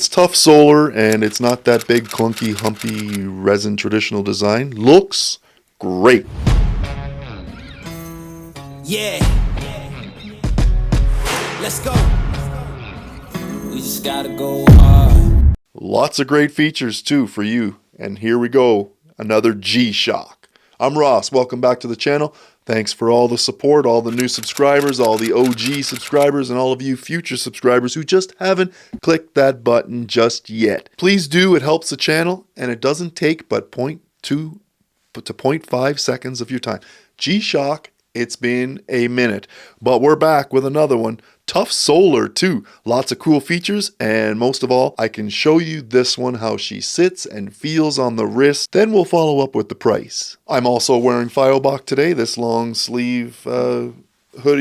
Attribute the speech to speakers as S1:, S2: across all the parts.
S1: It's tough solar and it's not that big, clunky, humpy resin traditional design. Looks great.
S2: Yeah. Let's go. We just gotta go hard.
S1: Lots of great features too for you. And here we go, another G-SHOCK. I'm Ross, welcome back to the channel. Thanks for all the support, all the new subscribers, all the OG subscribers, and all of you future subscribers who just haven't clicked that button just yet. Please do, it helps the channel, and it doesn't take but 0.2 to 0.5 seconds of your time. G-SHOCK, it's been a minute, but we're back with another one. Tough solar too. Lots of cool features, and most of all, I can show you this one, how she sits and feels on the wrist. Then we'll follow up with the price. I'm also wearing Fiobach today, this long sleeve hoodie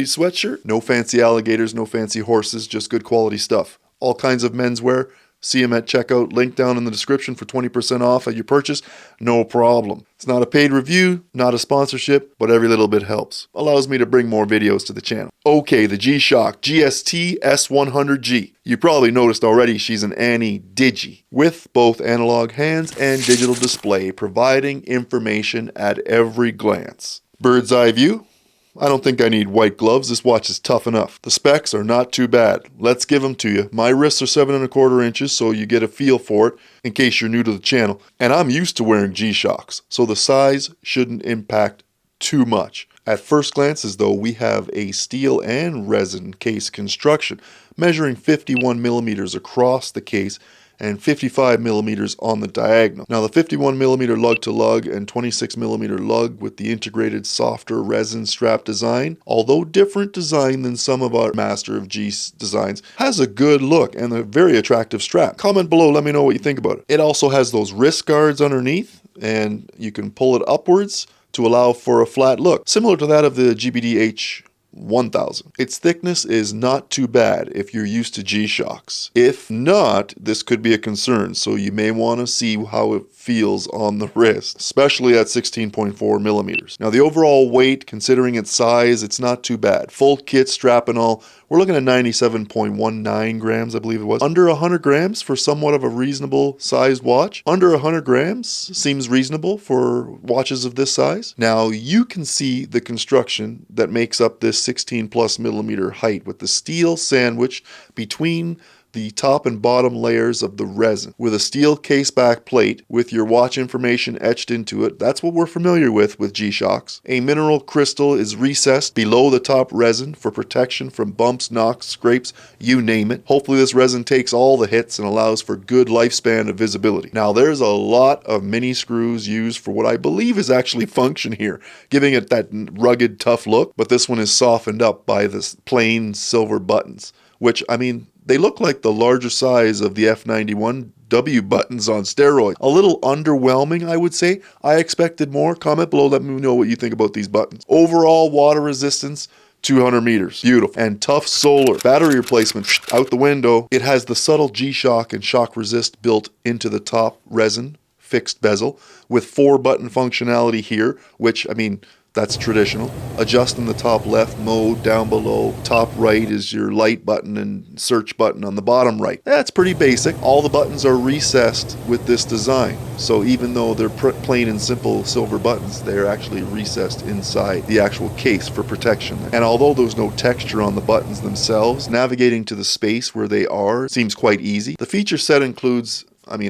S1: sweatshirt. No fancy alligators, no fancy horses, just good quality stuff. All kinds of menswear. See them at checkout, link down in the description for 20% off at your purchase. No problem. It's not a paid review, not a sponsorship, but every little bit helps. Allows me to bring more videos to the channel. Okay, the G-SHOCK GST-S100g. You probably noticed already she's an Annie Digi with both analog hands and digital display, providing information at every glance. Bird's eye view. I don't think I need white gloves. This watch is tough enough. The specs are not too bad. Let's give them to you. My wrists are 7¼ inches, so you get a feel for it in case you're new to the channel. And I'm used to wearing G-SHOCKs, so the size shouldn't impact too much. At first glance, as though we have a steel and resin case construction, measuring 51 millimeters across the case and 55 millimeters on the diagonal. Now the 51 millimeter lug to lug and 26 millimeter lug with the integrated softer resin strap design, although different design than some of our Master of G designs, has a good look and a very attractive strap. Comment below, let me know what you think about it. It also has those wrist guards underneath, and you can pull it upwards to allow for a flat look, similar to that of the GBD-H 1000. Its thickness is not too bad if you're used to G-SHOCKs. If not, this could be a concern, so you may want to see how it feels on the wrist, especially at 16.4 millimeters. Now the overall weight, considering its size, it's not too bad. Full kit, strap and all, we're looking at 97.19 grams, I believe it was. Under 100 grams for somewhat of a reasonable sized watch. Under 100 grams seems reasonable for watches of this size. Now you can see the construction that makes up this 16+ millimeter height with the steel sandwich between the top and bottom layers of the resin with a steel case back plate with your watch information etched into it. That's what we're familiar with G-SHOCKs. A mineral crystal is recessed below the top resin for protection from bumps, knocks, scrapes, you name it. Hopefully this resin takes all the hits and allows for good lifespan of visibility. Now there's a lot of mini screws used for what I believe is actually function here, giving it that rugged, tough look, but this one is softened up by this plain silver buttons, which, I mean, they look like the larger size of the F91W buttons on steroids. A little underwhelming, I would say. I expected more. Comment below, let me know what you think about these buttons. Overall water resistance, 200 meters. Beautiful. And tough solar. Battery replacement, out the window. It has the subtle G-SHOCK and shock resist built into the top resin, fixed bezel, with 4-button functionality here, which, I mean, that's traditional. Adjust in the top left mode, down below. Top right is your light button and search button on the bottom right. That's pretty basic. All the buttons are recessed with this design. So even though they're plain and simple silver buttons, they're actually recessed inside the actual case for protection. And although there's no texture on the buttons themselves, navigating to the space where they are seems quite easy. The feature set includes,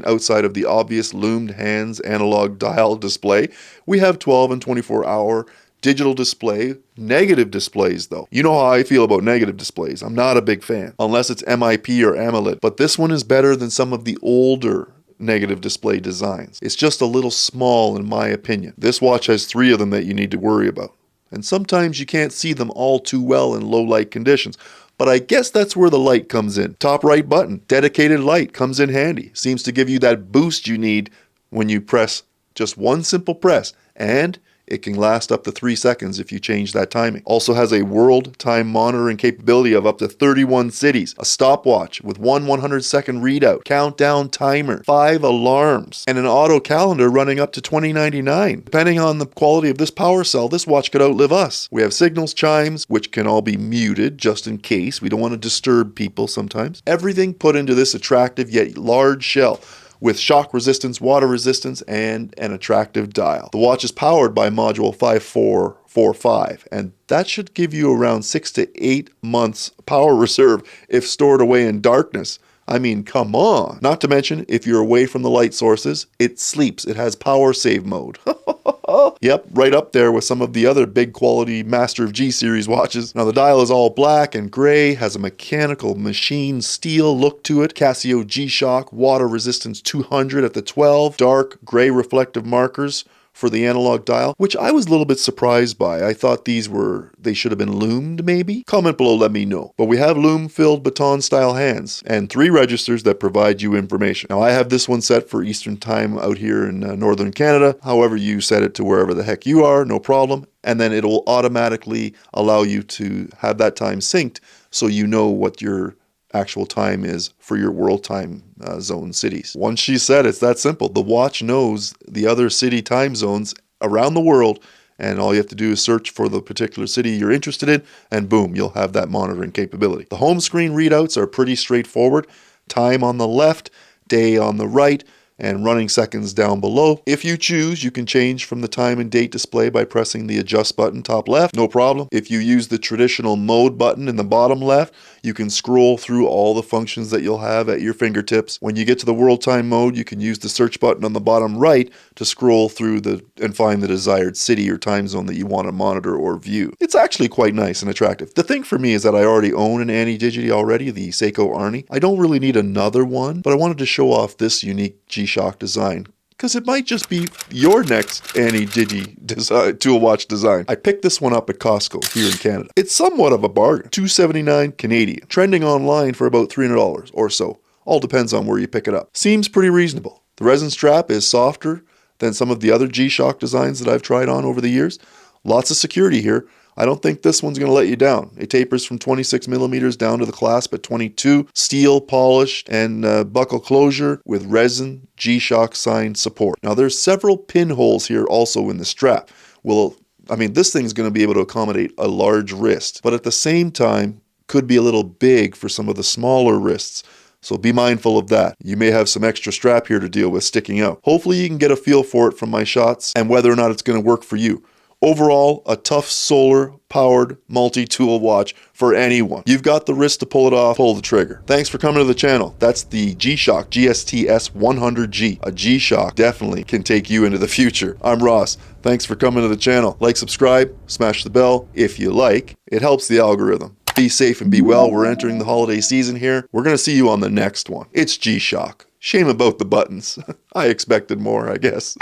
S1: outside of the obvious loomed hands analog dial display, we have 12 and 24-hour digital display. Negative displays though. You know how I feel about negative displays. I'm not a big fan, unless it's MIP or AMOLED. But this one is better than some of the older negative display designs. It's just a little small in my opinion. This watch has 3 of them that you need to worry about. And sometimes you can't see them all too well in low light conditions. But I guess that's where the light comes in. Top right button, dedicated light, comes in handy. Seems to give you that boost you need when you press just one simple press. And It can last up to 3 seconds if you change that timing. Also has a world time monitoring capability of up to 31 cities, a stopwatch with one 100-second readout, countdown timer, 5 alarms, and an auto calendar running up to 2099. Depending on the quality of this power cell, this watch could outlive us. We have signals, chimes, which can all be muted just in case. We don't want to disturb people sometimes. Everything put into this attractive yet large shell, with shock resistance, water resistance, and an attractive dial. The watch is powered by module 5445, and that should give you around 6 to 8 months power reserve if stored away in darkness. I mean, come on. Not to mention, if you're away from the light sources, it sleeps. It has power save mode. Yep, right up there with some of the other big quality Master of G series watches. Now the dial is all black and gray, has a mechanical machine steel look to it, Casio G-SHOCK water resistance 200 at the 12, dark gray reflective markers for the analog dial, which I was a little bit surprised by. I thought they should have been loomed maybe? Comment below, let me know. But we have loom-filled baton style hands and 3 registers that provide you information. Now I have this one set for Eastern time out here in Northern Canada. However you set it to wherever the heck you are, no problem. And then it will automatically allow you to have that time synced so you know what your actual time is for your world time zone cities. Once she said it's that simple. The watch knows the other city time zones around the world, and all you have to do is search for the particular city you're interested in, and boom, you'll have that monitoring capability. The home screen readouts are pretty straightforward. Time on the left, day on the right, and running seconds down below. If you choose, you can change from the time and date display by pressing the adjust button top left, no problem. If you use the traditional mode button in the bottom left, you can scroll through all the functions that you'll have at your fingertips. When you get to the world time mode, you can use the search button on the bottom right to scroll through and find the desired city or time zone that you want to monitor or view. It's actually quite nice and attractive. The thing for me is that I already own an Annie Digity already, the Seiko Arnie. I don't really need another one, but I wanted to show off this unique G-SHOCK design, because it might just be your next Annie Digi tool watch design. I picked this one up at Costco here in Canada. It's somewhat of a bargain, $279 Canadian, trending online for about $300 or so. All depends on where you pick it up. Seems pretty reasonable. The resin strap is softer than some of the other G-SHOCK designs that I've tried on over the years. Lots of security here. I don't think this one's going to let you down. It tapers from 26 millimeters down to the clasp at 22. Steel polished and buckle closure with resin G-SHOCK sign support. Now there's several pinholes here also in the strap. This thing's going to be able to accommodate a large wrist, but at the same time could be a little big for some of the smaller wrists. So be mindful of that. You may have some extra strap here to deal with sticking out. Hopefully you can get a feel for it from my shots and whether or not it's going to work for you. Overall, a tough solar-powered multi-tool watch for anyone. You've got the wrist to pull it off, pull the trigger. Thanks for coming to the channel. That's the G-SHOCK GST-S100g. A G-SHOCK definitely can take you into the future. I'm Ross. Thanks for coming to the channel. Like, subscribe, smash the bell if you like. It helps the algorithm. Be safe and be well. We're entering the holiday season here. We're going to see you on the next one. It's G-SHOCK. Shame about the buttons. I expected more, I guess.